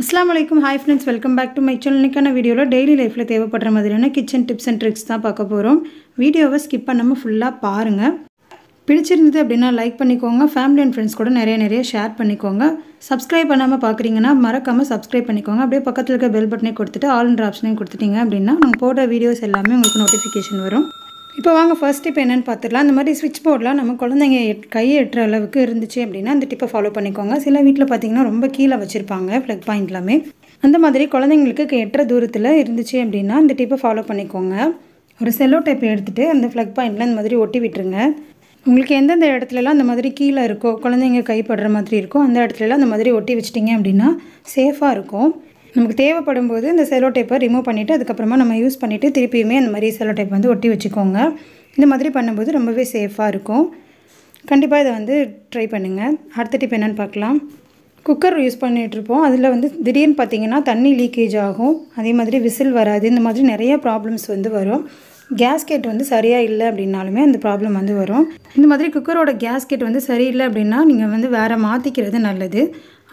Assalamualaikum, hi friends, welcome back to my channel. இன்னைக்கான வீடியோல daily லைஃப்ல தேவைப்படுற மாதிரியான கிச்சன் டிப்ஸ் அண்ட் ட்ரிக்ஸ் தான் பார்க்க போறோம். வீடியோவை ஸ்கிப் பண்ணாம ஃபுல்லா பாருங்க. பிடிச்சிருந்தது அப்படினா லைக் பண்ணிக்கோங்க. ஃபேமிலி அண்ட் ஃப்ரெண்ட்ஸ் கூட நிறைய ஷேர் பண்ணிக்கோங்க. Subscribe பண்ணாம பார்க்கறீங்கன்னா மறக்காம Subscribe பண்ணிக்கோங்க. அப்படியே பக்கத்துல இருக்க பெல் பட்டனை கொடுத்துட்டு ஆல்ன்ற ஆப்ஷனையும் கொடுத்துட்டீங்க அப்படினா நாங்க போடுற வீடியோஸ் எல்லாமே உங்களுக்கு நோட்டிஃபிகேஷன் வரும். இப்போ வாங்க ஃபர்ஸ்ட் டிப் என்னன்னு பார்த்துடலாம். இந்த மாதிரி ஸ்விட்ச் போர்டில் நம்ம குழந்தைங்க கையை எட்டுற அளவுக்கு இருந்துச்சு அப்படின்னா அந்த டிப்பை ஃபாலோ பண்ணிக்கோங்க. சில வீட்டில் பார்த்தீங்கன்னா ரொம்ப கீழே வச்சுருப்பாங்க ஃப்ளக் பாயிண்ட் எல்லாமே. அந்த மாதிரி குழந்தைங்களுக்கு எட்டுற தூரத்தில் இருந்துச்சு அப்படின்னா இந்த டிப்பை ஃபாலோ பண்ணிக்கோங்க. ஒரு செல்லோ டேப் எடுத்துகிட்டு அந்த ஃப்ளக் பாயிண்டில் இந்த மாதிரி ஒட்டி விட்டுருங்க. உங்களுக்கு எந்தெந்த இடத்துலலாம் அந்த மாதிரி கீழே இருக்கோ குழந்தைங்க கைப்படுற மாதிரி இருக்கோ அந்த இடத்துலலாம் அந்த மாதிரி ஒட்டி வச்சிட்டிங்க அப்படின்னா சேஃபாக இருக்கும். நமக்கு தேவைப்படும் போது இந்த செல்லோ டேப்பை ரிமூவ் பண்ணிவிட்டு அதுக்கப்புறமா நம்ம யூஸ் பண்ணிவிட்டு திருப்பியுமே அந்த மாதிரி செல்லோ டேப் வந்து ஒட்டி வச்சுக்கோங்க. இந்த மாதிரி பண்ணும்போது ரொம்பவே சேஃபாக இருக்கும். கண்டிப்பாக இதை வந்து ட்ரை பண்ணுங்கள். அடுத்த டிப் என்னென்னு பார்க்கலாம். குக்கர் யூஸ் பண்ணிகிட்ருப்போம். அதில் வந்து திடீர்னு பார்த்திங்கன்னா தண்ணி லீக்கேஜ் ஆகும். அதே மாதிரி விசில் வராது. இந்த மாதிரி நிறைய ப்ராப்ளம்ஸ் வந்து வரும். கேஸ்கெட் வந்து சரியாக இல்லை அப்படின்னாலுமே அந்த ப்ராப்ளம் வந்து வரும். இந்த மாதிரி குக்கரோட கேஸ்கெட் வந்து சரியில்லை அப்படின்னா நீங்கள் வந்து வேறு மாற்றிக்கிறது நல்லது.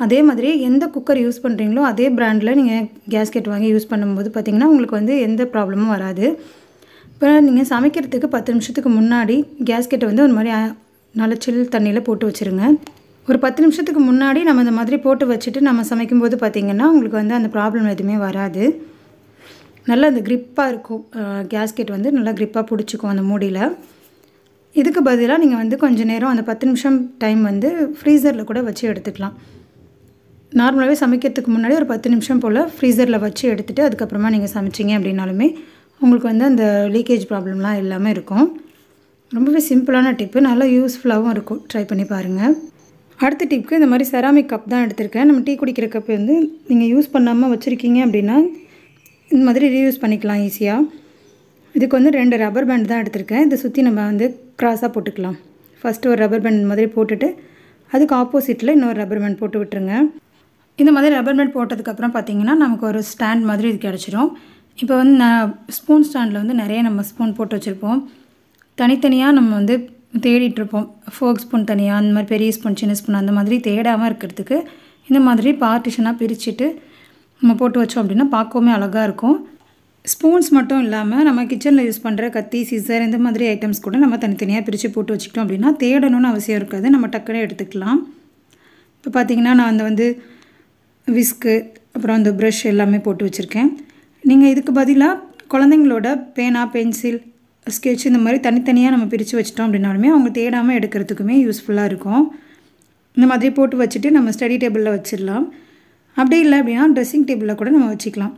அதே மாதிரி எந்த குக்கர் யூஸ் பண்ணுறீங்களோ அதே பிராண்டில் நீங்கள் கேஸ்கெட் வாங்கி யூஸ் பண்ணும்போது பார்த்திங்கன்னா உங்களுக்கு வந்து எந்த ப்ராப்ளமும் வராது. இப்போ நீங்கள் சமைக்கிறதுக்கு 10 நிமிஷத்துக்கு முன்னாடி கேஸ்கெட்டை வந்து ஒரு மாதிரி நல்ல சில் தண்ணியில் போட்டு வச்சுருங்க. ஒரு 10 நிமிஷத்துக்கு முன்னாடி நம்ம இந்த மாதிரி போட்டு வச்சுட்டு நம்ம சமைக்கும்போது பார்த்திங்கன்னா உங்களுக்கு வந்து அந்த ப்ராப்ளம் எதுவுமே வராது. நல்லா அந்த க்ரிப்பாக இருக்கும். கேஸ்கெட் வந்து நல்லா க்ரிப்பாக பிடிச்சிக்கும் அந்த மூடியில். இதுக்கு பதிலாக நீங்கள் வந்து கொஞ்சம் நேரம் அந்த 10 நிமிஷம் டைம் வந்து ஃப்ரீசரில் கூட வச்சு எடுத்துக்கலாம். நார்மலாகவே சமைக்கிறதுக்கு முன்னாடி ஒரு 10 நிமிஷம் போல் ஃப்ரீசரில் வச்சு எடுத்துகிட்டு அதுக்கப்புறமா நீங்கள் சமைச்சிங்க அப்படின்னாலுமே உங்களுக்கு வந்து அந்த லீக்கேஜ் ப்ராப்ளம்லாம் எல்லாமே இருக்கும். ரொம்பவே சிம்பிளான டிப்பு, நல்லா யூஸ்ஃபுல்லாகவும் இருக்கும். ட்ரை பண்ணி பாருங்கள். அடுத்த டிப்புக்கு இந்த மாதிரி செராமிக் கப் தான் எடுத்திருக்கேன். நம்ம டீ குடிக்கிற கப் வந்து நீங்கள் யூஸ் பண்ணாமல் வச்சுருக்கீங்க அப்படின்னா இந்த மாதிரி ரீயூஸ் பண்ணிக்கலாம் ஈஸியாக. இதுக்கு வந்து 2 ரப்பர் பேண்ட் தான் எடுத்திருக்கேன். இதை சுற்றி நம்ம வந்து க்ராஸாக போட்டுக்கலாம். ஃபஸ்ட்டு ஒரு ரப்பர் பேண்ட் மாதிரி போட்டுட்டு அதுக்கு ஆப்போசிட்டில் இன்னொரு ரப்பர் பேண்ட் போட்டு விட்டுருங்க. இந்த மாதிரி ரப்பர் பேண்ட் போட்டதுக்கப்புறம் பார்த்திங்கன்னா நமக்கு ஒரு ஸ்டாண்ட் மாதிரி இது கிடச்சிரும். இப்போ வந்து நான் ஸ்பூன் ஸ்டாண்டில் வந்து நிறைய நம்ம ஸ்பூன் போட்டு வச்சுருப்போம். தனித்தனியாக நம்ம வந்து தேடிட்டுருப்போம். ஃபோர்க் ஸ்பூன் தனியாக, அந்த மாதிரி பெரிய ஸ்பூன் சின்ன ஸ்பூன் அந்த மாதிரி தேடாமல் இருக்கிறதுக்கு இந்த மாதிரி பார்ட்டிஷனாக பிரிச்சுட்டு நம்ம போட்டு வச்சோம் அப்படின்னா பார்க்கவுமே அழகாக இருக்கும். ஸ்பூன்ஸ் மட்டும் இல்லாமல் நம்ம கிச்சனில் யூஸ் பண்ணுற கத்தி, சிசர் இந்த மாதிரி ஐட்டம்ஸ் கூட நம்ம தனித்தனியாக பிரித்து போட்டு வச்சுக்கிட்டோம் அப்படின்னா தேடணும்னு அவசியம் இருக்காது. நம்ம டக்குனு எடுத்துக்கலாம். இப்போ பார்த்திங்கன்னா நான் வந்து விஸ்கு அப்புறம் அந்த ப்ரஷ் எல்லாமே போட்டு வச்சுருக்கேன். நீங்கள் இதுக்கு பதிலாக குழந்தைங்களோட பேனா, பென்சில், ஸ்கெட்ச் இந்த மாதிரி தனித்தனியாக நம்ம பிரித்து வச்சிட்டோம் அப்படின்னாலுமே அவங்க தேடாமல் எடுக்கிறதுக்குமே யூஸ்ஃபுல்லாக இருக்கும். இந்த மாதிரி போட்டு வச்சுட்டு நம்ம ஸ்டடி டேபிளில் வச்சிடலாம். அப்படி இல்லை அப்படின்னா ட்ரெஸ்ஸிங் டேபிளில் கூட நம்ம வச்சுக்கலாம்.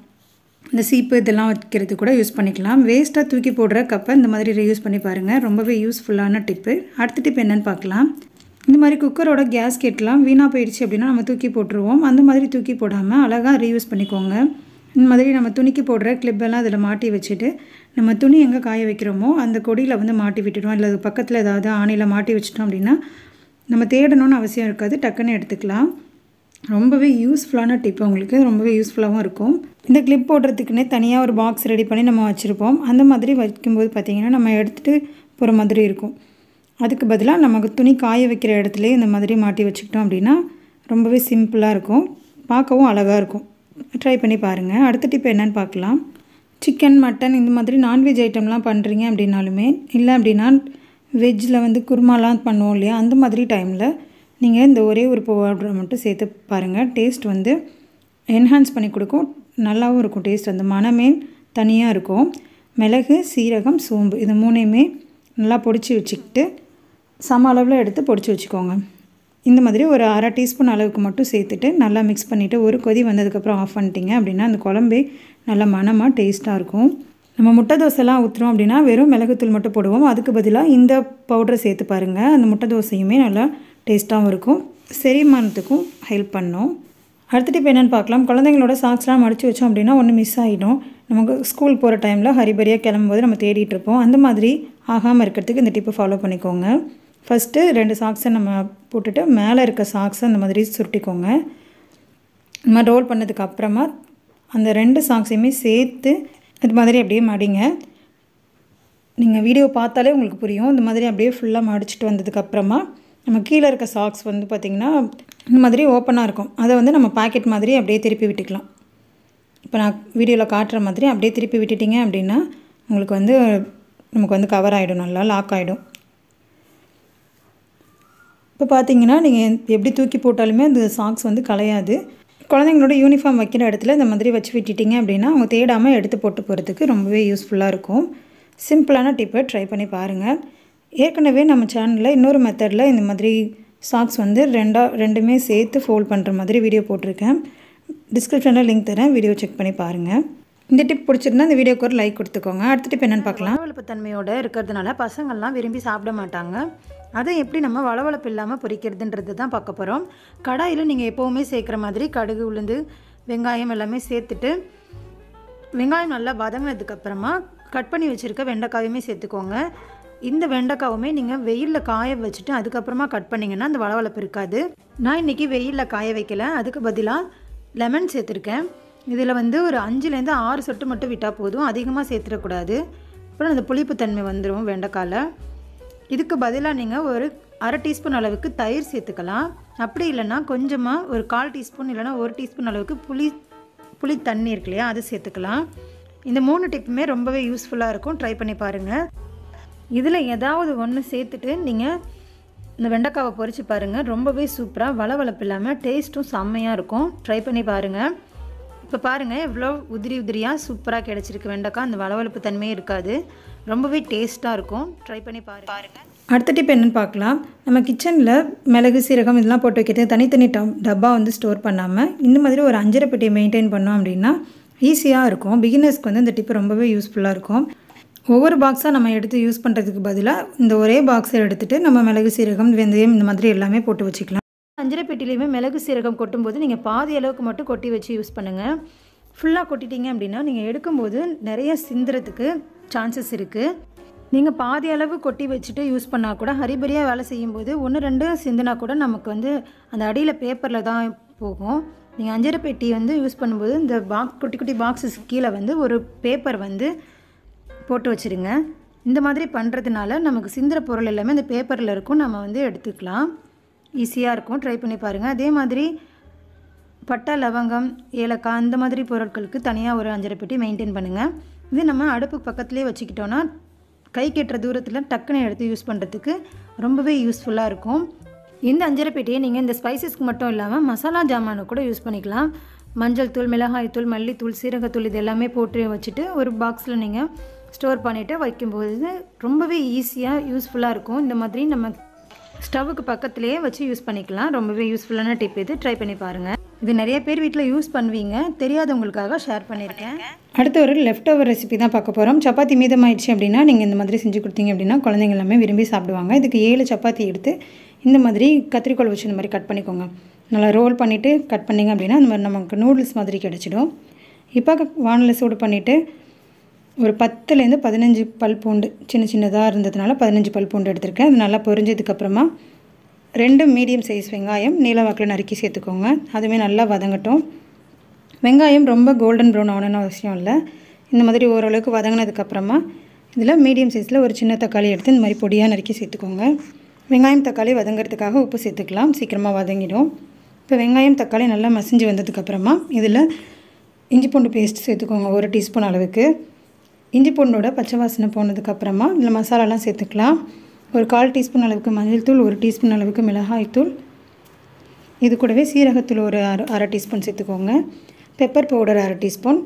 இந்த சீப்பு இதெல்லாம் வைக்கிறது கூட யூஸ் பண்ணிக்கலாம். வேஸ்ட்டாக தூக்கி போடுற கப்பை இந்த மாதிரி ரீயூஸ் பண்ணி பாருங்கள். ரொம்பவே யூஸ்ஃபுல்லான டிப்பு. அடுத்த டிப் என்னென்னு பார்க்கலாம். இந்த மாதிரி குக்கரோட கேஸ்கெட்லாம் வீணாக போயிடுச்சு அப்படின்னா நம்ம தூக்கி போட்டுருவோம். அந்த மாதிரி தூக்கி போடாமல் அழகாக ரீயூஸ் பண்ணிக்கோங்க. இந்த மாதிரி நம்ம துணிக்கு போடுற கிளிப்பெல்லாம் அதில் மாட்டி வச்சுட்டு நம்ம துணி எங்கே காய வைக்கிறோமோ அந்த கொடியில் வந்து மாட்டி விட்டுட்டோம். இல்லை அது பக்கத்தில் ஏதாவது ஆணியில் மாட்டி வச்சிட்டோம் அப்படின்னா நம்ம தேடணும்னு அவசியம் இருக்காது. டக்குன்னு எடுத்துக்கலாம். ரொம்பவே யூஸ்ஃபுல்லான டிப், உங்களுக்கு ரொம்பவே யூஸ்ஃபுல்லாகவும் இருக்கும். இந்த கிளிப் போடுறதுக்குன்னே தனியாக ஒரு பாக்ஸ் ரெடி பண்ணி நம்ம வச்சுருப்போம். அந்த மாதிரி வைக்கும்போது பார்த்திங்கன்னா நம்ம எடுத்துகிட்டு போகிற மாதிரி இருக்கும். அதுக்கு பதிலாக நமக்கு துணி காய வைக்கிற இடத்துலையே இந்த மாதிரி மாட்டி வச்சுக்கிட்டோம் அப்படின்னா ரொம்பவே சிம்பிளாக இருக்கும். பார்க்கவும் அழகாக இருக்கும். ட்ரை பண்ணி பாருங்கள். அடுத்த டிப் என்னென்னு பார்க்கலாம். சிக்கன், மட்டன் இந்த மாதிரி நான்வெஜ் ஐட்டம்லாம் பண்ணுறீங்க அப்படின்னாலுமே இல்லை அப்படின்னா வெஜ்ஜில் வந்து குருமாலாம் பண்ணுவோம் இல்லையா, அந்த மாதிரி டைமில் நீங்கள் இந்த ஒரே ஒரு பவுடரை மட்டும் சேர்த்து பாருங்கள். டேஸ்ட் வந்து என்ஹான்ஸ் பண்ணி கொடுக்கும். நல்லாவும் இருக்கும். டேஸ்ட் அந்த மணமே தனியாக இருக்கும். மிளகு, சீரகம், சோம்பு இது 3யுமே நல்லா பொடிச்சு வச்சுக்கிட்டு சம அளவில் எடுத்து பொடிச்சு வச்சுக்கோங்க. இந்த மாதிரி ஒரு 1/2 டீஸ்பூன் அளவுக்கு மட்டும் சேர்த்துட்டு நல்லா மிக்ஸ் பண்ணிவிட்டு ஒரு கொதி வந்ததுக்கப்புறம் ஆஃப் பண்ணிட்டீங்க அப்படின்னா அந்த குழம்பே நல்லா மணமாக டேஸ்ட்டாக இருக்கும். நம்ம முட்டை தோசைலாம் ஊற்றுறோம் அப்படின்னா வெறும் மிளகுத்தூள் மட்டும் போடுவோம். அதுக்கு பதிலாக இந்த பவுடரை சேர்த்து பாருங்கள். அந்த முட்டை தோசையுமே நல்லா டேஸ்ட்டாகவும் இருக்கும். செரிமானத்துக்கும் ஹெல்ப் பண்ணும். அடுத்த டிப் என்னென்னு பார்க்கலாம். குழந்தைங்களோட சாக்ஸ்லாம் மடித்து வச்சோம் அப்படின்னா ஒன்று மிஸ் ஆகிடும். நமக்கு ஸ்கூல் போகிற டைமில் ஹரிபரியாக கிளம்பும்போது நம்ம தேடிட்டு இருப்போம். அந்த மாதிரி ஆகாமல் இருக்கிறதுக்கு இந்த டிப்பை ஃபாலோ பண்ணிக்கோங்க. ஃபஸ்ட்டு 2 சாக்ஸை நம்ம போட்டுட்டு மேலே இருக்க சாக்ஸை அந்த மாதிரி சுருட்டிக்கோங்க. இந்த மாதிரி ரோல் பண்ணதுக்கு அப்புறமா அந்த 2 சாக்ஸையுமே சேர்த்து இது மாதிரி அப்படியே மடிங்க. நீங்கள் வீடியோ பார்த்தாலே உங்களுக்கு புரியும். இந்த மாதிரி அப்படியே ஃபுல்லாக மடிச்சுட்டு வந்ததுக்கப்புறமா நம்ம கீழே இருக்க சாக்ஸ் வந்து பார்த்திங்கன்னா இந்த மாதிரி ஓப்பனாக இருக்கும். அதை வந்து நம்ம பாக்கெட் மாதிரி அப்படியே திருப்பி விட்டுக்கலாம். இப்போ நான் வீடியோவில் காட்டுற மாதிரி அப்படியே திருப்பி விட்டுட்டிங்க அப்படின்னா உங்களுக்கு வந்து நமக்கு வந்து கவர் ஆகிடும், நல்லா லாக் ஆகிடும். இப்போ பார்த்தீங்கன்னா நீங்கள் எப்படி தூக்கி போட்டாலுமே அந்த சாக்ஸ் வந்து கலையாது. குழந்தைங்களோட யூனிஃபார்ம் வைக்கிற இடத்துல இந்த மாதிரி வச்சு விட்டுட்டிங்க அப்படின்னா அவங்க தேடாமல் எடுத்து போட்டு போகிறதுக்கு ரொம்பவே யூஸ்ஃபுல்லாக இருக்கும். சிம்பிளான டிப்பை ட்ரை பண்ணி பாருங்கள். ஏற்கனவே நம்ம சேனலில் இன்னொரு மெத்தடில் இந்த மாதிரி சாக்ஸ் வந்து ரெண்டுமே சேர்த்து ஃபோல்ட் பண்ணுற மாதிரி வீடியோ போட்டிருக்கேன். டிஸ்கிரிப்ஷனில் லிங்க் தரேன், வீடியோ செக் பண்ணி பாருங்கள். இந்த டிப் பிடிச்சிருந்தா இந்த வீடியோக்கு ஒரு லைக் கொடுத்துக்கோங்க. அடுத்த டிப் என்னென்னு பார்க்கலாம். வளவளப்பு தன்மையோடு இருக்கிறதுனால பசங்கள்லாம் விரும்பி சாப்பிட மாட்டாங்க. அதை எப்படி நம்ம வளவளப்பு இல்லாமல் பொரிக்கிறதுன்றது தான் பார்க்க போகிறோம். கடாயில் நீங்கள் எப்போவுமே சேர்க்குற மாதிரி கடுகு, உளுந்து, வெங்காயம் எல்லாமே சேர்த்துட்டு வெங்காயம் நல்லா வதங்கினதுக்கப்புறமா கட் பண்ணி வச்சுருக்க வெண்டைக்காயுமே சேர்த்துக்கோங்க. இந்த வெண்டைக்காவுமே நீங்கள் வெயிலில் காய வச்சுட்டு அதுக்கப்புறமா கட் பண்ணிங்கன்னா அந்த வளவளப்பு இருக்காது. நான் இன்றைக்கி வெயிலில் காய வைக்கல, அதுக்கு பதிலாக லெமன் சேர்த்துருக்கேன். இதில் வந்து ஒரு 5லேருந்து 6 சொட்டு மட்டும் விட்டால் போதும், அதிகமாக சேர்த்துடக்கூடாது. அப்புறம் அந்த புளிப்பு தன்மை வந்துடும் வெண்டைக்காயில். இதுக்கு பதிலாக நீங்கள் ஒரு 1/2 டீஸ்பூன் அளவுக்கு தயிர் சேர்த்துக்கலாம். அப்படி இல்லைன்னா கொஞ்சமாக ஒரு 1/4 டீஸ்பூன் இல்லைனா 1 டீஸ்பூன் அளவுக்கு புளி தண்ணி இருக்கு இல்லையா, அது சேர்த்துக்கலாம். இந்த 3 டிப்புமே ரொம்பவே யூஸ்ஃபுல்லாக இருக்கும், ட்ரை பண்ணி பாருங்கள். இதில் ஏதாவது ஒன்று சேர்த்துட்டு நீங்கள் இந்த வெண்டைக்காவை பொரிச்சு பாருங்கள். ரொம்பவே சூப்பராக வளவளப்பு இல்லாமல் டேஸ்ட்டும் செம்மையாக இருக்கும், ட்ரை பண்ணி பாருங்கள். இப்போ பாருங்கள் எவ்வளோ உதிரியாக சூப்பராக கிடச்சிருக்கு வெண்டைக்காய். அந்த வளவளப்பு தன்மையே இருக்காது, ரொம்பவே டேஸ்ட்டாக இருக்கும், ட்ரை பண்ணி பாருங்கள். அடுத்த டிப் என்னென்னு பார்க்கலாம். நம்ம கிச்சனில் மிளகு, சீரகம் இதெல்லாம் போட்டு வைக்கிறது தனித்தனி டப்பா வந்து ஸ்டோர் பண்ணாமல் இந்த மாதிரி ஒரு அஞ்சரை பெட்டியை மெயின்டைன் பண்ணோம் அப்படின்னா ஈஸியாக இருக்கும். பிகினர்ஸ்க்கு வந்து இந்த டிப் ரொம்பவே யூஸ்ஃபுல்லாக இருக்கும். ஒவ்வொரு பாக்ஸாக நம்ம எடுத்து யூஸ் பண்ணுறதுக்கு பதிலாக இந்த ஒரே பாக்ஸை எடுத்துகிட்டு நம்ம மிளகு, சீரகம், வெந்தயம் இந்த மாதிரி எல்லாமே போட்டு வச்சுக்கலாம். அஞ்சரை பெட்டிலையுமே மிளகு, சீரகம் கொட்டும்போது நீங்கள் பாதி அளவுக்கு மட்டும் கொட்டி வச்சு யூஸ் பண்ணுங்கள். ஃபுல்லாக கொட்டிட்டீங்க அப்படின்னா நீங்கள் எடுக்கும்போது நிறைய சிந்துறதுக்கு சான்சஸ் இருக்குது. நீங்கள் பாதி அளவு கொட்டி வச்சுட்டு யூஸ் பண்ணால் கூட ஹரிபரியாக வேலை செய்யும்போது 1-2 சிந்துனா கூட நமக்கு வந்து அந்த அடியில் பேப்பரில் தான் போகும். நீங்கள் அஞ்சரை பெட்டி வந்து யூஸ் பண்ணும்போது இந்த குட்டி குட்டி பாக்ஸஸ் கீழே வந்து ஒரு பேப்பர் வந்து போட்டு வச்சுருங்க. இந்த மாதிரி பண்ணுறதுனால நமக்கு சிந்துற பொருள் எல்லாமே அந்த பேப்பரில் இருக்கும், நம்ம வந்து எடுத்துக்கலாம், ஈஸியாக இருக்கும், ட்ரை பண்ணி பாருங்கள். அதே மாதிரி பட்டை, லவங்கம், ஏலக்காய் அந்த மாதிரி பொருட்களுக்கு தனியாக ஒரு அஞ்சரை பெட்டி மெயின்டைன் பண்ணுங்கள். இது நம்ம அடுப்பு பக்கத்துலேயே வச்சுக்கிட்டோன்னா கை கெட்டுற தூரத்தில் டக்குன்னு எடுத்து யூஸ் பண்ணுறதுக்கு ரொம்பவே யூஸ்ஃபுல்லாக இருக்கும். இந்த அஞ்சரை பெட்டியை நீங்கள் இந்த ஸ்பைசஸ்க்கு மட்டும் இல்லாமல் மசாலா ஜாமானு கூட யூஸ் பண்ணிக்கலாம். மஞ்சள் தூள், மிளகாய் தூள், மல்லித்தூள், சீரகத்தூள் இது எல்லாமே போட்டு வச்சுட்டு ஒரு பாக்ஸில் நீங்கள் ஸ்டோர் பண்ணிவிட்டு வைக்கும்போது ரொம்பவே ஈஸியாக யூஸ்ஃபுல்லாக இருக்கும். இந்த மாதிரி நம்ம ஸ்டவ்வுக்கு பக்கத்துலேயே வச்சு யூஸ் பண்ணிக்கலாம். ரொம்பவே யூஸ்ஃபுல்லான டிப் இது, ட்ரை பண்ணி பாருங்கள். இது நிறைய பேர் வீட்டில் யூஸ் பண்ணுவீங்க, தெரியாதவங்களுக்காக ஷேர் பண்ணியிருக்கேன். அடுத்து ஒரு லெஃப்ட் ஓவர் ரெசிபி தான் பார்க்க போகிறோம். சப்பாத்தி மீதமாயிடுச்சு அப்படின்னா நீங்கள் இந்த மாதிரி செஞ்சு கொடுத்தீங்க அப்படின்னா குழந்தைங்க எல்லாமே விரும்பி சாப்பிடுவாங்க. இதுக்கு 7 சப்பாத்தி எடுத்து இந்த மாதிரி கத்திரிக்கோல் வச்சு இந்த மாதிரி கட் பண்ணிக்கோங்க. நல்லா ரோல் பண்ணிவிட்டு கட் பண்ணிங்க அப்படின்னா இந்த மாதிரி நமக்கு நூடுல்ஸ் மாதிரி கிடச்சிடும். இப்போ வானலில் சூடு பண்ணிவிட்டு ஒரு 10லேருந்து 15 பல் பூண்டு, சின்னதாக இருந்ததுனால 15 பல் பூண்டு எடுத்திருக்கேன். அது நல்லா பொரிஞ்சதுக்கப்புறமா 2 மீடியம் சைஸ் வெங்காயம் நீல வாக்கில் நறுக்கி சேர்த்துக்கோங்க. அதுவுமே நல்லா வதங்கட்டும். வெங்காயம் ரொம்ப கோல்டன் ப்ரௌன் ஆகணும்னு அவசியம் இல்லை. இந்த மாதிரி ஓரளவுக்கு வதங்கினதுக்கப்புறமா இதில் மீடியம் சைஸில் ஒரு சின்ன தக்காளி எடுத்து இந்த மாதிரி பொடியாக நறுக்கி சேர்த்துக்கோங்க. வெங்காயம், தக்காளி வதங்கிறதுக்காக உப்பு சேர்த்துக்கலாம், சீக்கிரமாக வதங்கிடும். இப்போ வெங்காயம், தக்காளி நல்லா மசிஞ்சு வந்ததுக்கப்புறமா இதில் இஞ்சி பூண்டு பேஸ்ட் சேர்த்துக்கோங்க, 1 டீஸ்பூன் அளவுக்கு. இஞ்சி பூண்டோட பச்சை வாசனை போனதுக்கப்புறமா இதில் மசாலாலாம் சேர்த்துக்கலாம். ஒரு 1/4 டீஸ்பூன் அளவுக்கு மஞ்சள் தூள், 1 டீஸ்பூன் அளவுக்கு மிளகாய் தூள், இது கூடவே சீரகத்தூள் ஒரு 1/2 டீஸ்பூன் சேர்த்துக்கோங்க. பெப்பர் பவுடர் 1/2 டீஸ்பூன்,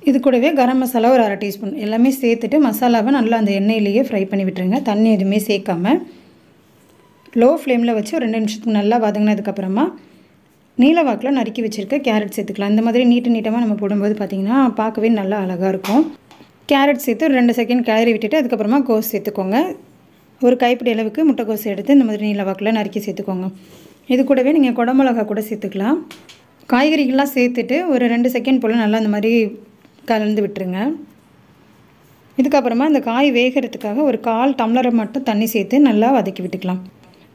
இது கூடவே கரம் மசாலா ஒரு 1/2 டீஸ்பூன் எல்லாமே சேர்த்துட்டு மசாலாவை நல்லா அந்த எண்ணெயிலேயே ஃப்ரை பண்ணி விட்டுருங்க. தண்ணி எதுவுமே சேர்க்காமல் லோ ஃப்ளேமில் வச்சு ஒரு 2 நிமிஷத்துக்கு நல்லா வதங்கினதுக்கப்புறமா நீல வாக்கில் நறுக்கி வச்சுருக்க கேரட் சேர்த்துக்கலாம். இந்த மாதிரி நீட்டமாக நம்ம போடும்போது பார்த்திங்கன்னா பார்க்கவே நல்லா அழகாக இருக்கும். கேரட் சேர்த்து ஒரு 2 செகண்ட் கிளறி விட்டுட்டு அதுக்கப்புறமா கோஸ் சேர்த்துக்கோங்க. ஒரு கைப்பிடி அளவுக்கு முட்டைக்கோஸ் எடுத்து இந்த மாதிரி நீல வாக்கில் நறுக்கி சேர்த்துக்கோங்க. இது கூடவே நீங்கள் குடமிளகா கூட சேர்த்துக்கலாம். காய்கறிகள்லாம் சேர்த்துட்டு ஒரு 2 செகண்ட் போல் நல்லா அந்த மாதிரி கலந்து விட்டுருங்க. இதுக்கப்புறமா இந்த காய் வேகிறதுக்காக ஒரு 1/4 டம்ளரை மட்டும் தண்ணி சேர்த்து நல்லா வதக்கி விட்டுக்கலாம்.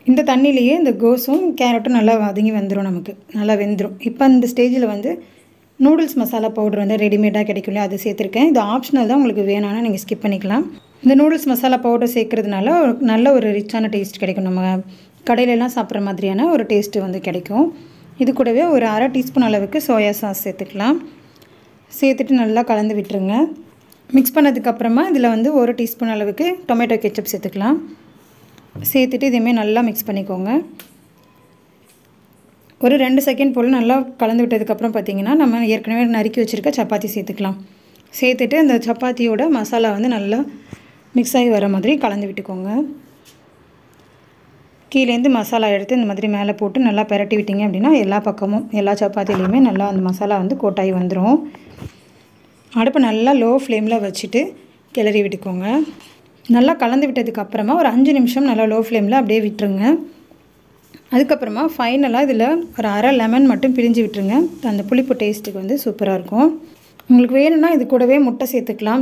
இந்த தண்ணியிலேயே இந்த கோஸும் கேரட்டும் நல்லா வதங்கி வந்துடும், நமக்கு நல்லா வெந்துடும். இப்போ இந்த ஸ்டேஜில் வந்து நூடுல்ஸ் மசாலா பவுடர் வந்து ரெடிமேடாக கிடைக்கும் இல்லையா, அது சேர்த்துருக்கேன். இது ஆப்ஷனல் தான், உங்களுக்கு வேணான்னா நீங்கள் ஸ்கிப் பண்ணிக்கலாம். இந்த நூடுல்ஸ் மசாலா பவுடர் சேர்க்குறதுனால நல்ல ஒரு ரிச்சான டேஸ்ட் கிடைக்கும் நம்ம கடையிலலாம் சாப்பிட்ற மாதிரியான ஒரு டேஸ்ட்டு வந்து கிடைக்கும். இது கூடவே ஒரு அரை டீஸ்பூன் அளவுக்கு சோயா சாஸ் சேர்த்துக்கலாம். சேர்த்துட்டு நல்லா கலந்து விட்டுருங்க. மிக்ஸ் பண்ணதுக்கப்புறமா இதில் வந்து ஒரு டீஸ்பூன் அளவுக்கு டொமேட்டோ கெச்சப் சேர்த்துக்கலாம். சேர்த்துட்டு இதையுமே நல்லா மிக்ஸ் பண்ணிக்கோங்க. ஒரு 2 செகண்ட் போல் நல்லா கலந்து விட்டதுக்கப்புறம் பார்த்திங்கன்னா நம்ம ஏற்கனவே நறுக்கி வச்சுருக்க சப்பாத்தி சேர்த்துக்கலாம். சேர்த்துட்டு அந்த சப்பாத்தியோட மசாலா வந்து நல்லா மிக்ஸ் ஆகி வர மாதிரி கலந்து விட்டுக்கோங்க. கீழேருந்து மசாலா எடுத்து இந்த மாதிரி மேலே போட்டு நல்லா பெரட்டி விட்டிங்க அப்படின்னா எல்லா பக்கமும் எல்லா சப்பாத்திலையுமே நல்லா அந்த மசாலா வந்து கோட்டாகி வந்துடும். அடுப்பை நல்லா லோ ஃப்ளேமில் வச்சுட்டு கிளறி விட்டுக்கோங்க. நல்லா கலந்து விட்டதுக்கப்புறமா ஒரு 5 நிமிஷம் நல்லா லோ ஃப்ளேமில் அப்படியே விட்டுருங்க. அதுக்கப்புறமா ஃபைனலாக இதில் ஒரு அரை லெமன் மட்டும் பிழிஞ்சு விட்டுருங்க. அந்த புளிப்பு டேஸ்ட்டுக்கு வந்து சூப்பராக இருக்கும். உங்களுக்கு வேணும்னா இது கூடவே முட்டை சேர்த்துக்கலாம்,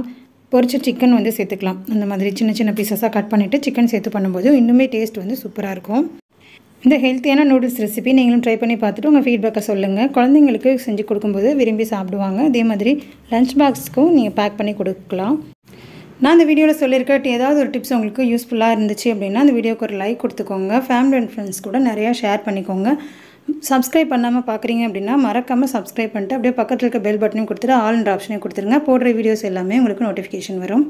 பொரிச்ச சிக்கன் வந்து சேர்த்துக்கலாம். அந்த மாதிரி சின்ன சின்ன பீசஸாக கட் பண்ணிவிட்டு சிக்கன் சேர்த்து பண்ணும்போது இன்னுமே டேஸ்ட் வந்து சூப்பராக இருக்கும். இந்த ஹெல்த்தியான நூடுல்ஸ் ரெசிபி நீங்களும் ட்ரை பண்ணி பார்த்துட்டு உங்கள் ஃபீட்பேக்கை சொல்லுங்கள். குழந்தைங்களுக்கு செஞ்சு கொடுக்கும்போது விரும்பி சாப்பிடுவாங்க. அதே மாதிரி லஞ்ச் பாக்ஸுக்கும் நீங்கள் பேக் பண்ணி கொடுக்கலாம். நான் இந்த வீடியோவில் சொல்லியிருக்க ஏதாவது ஒரு டிப்ஸ் உங்களுக்கு யூஸ்ஃபுல்லாக இருந்துச்சு அப்படின்னா அந்த வீடியோக்கு ஒரு லைக் கொடுத்துக்கோங்க. ஃபேமிலி அண்ட் ஃப்ரெண்ட்ஸ் கூட நிறையா ஷேர் பண்ணிக்கோங்க. சப்ஸ்கிரைப் பண்ணாமல் பார்க்குறீங்க அப்படின்னா மறக்காமல் சப்ஸ்கிரைப் பண்ணிட்டு அப்படியே பக்கத்தில் இருக்க பெல் பட்டனையும் கொடுத்துட்டு ஆல்ன்ற ஆப்ஷனையும் கொடுத்துருங்க. போடுற வீடியோஸ் எல்லாமே உங்களுக்கு நோட்டிஃபிகேஷன் வரும்.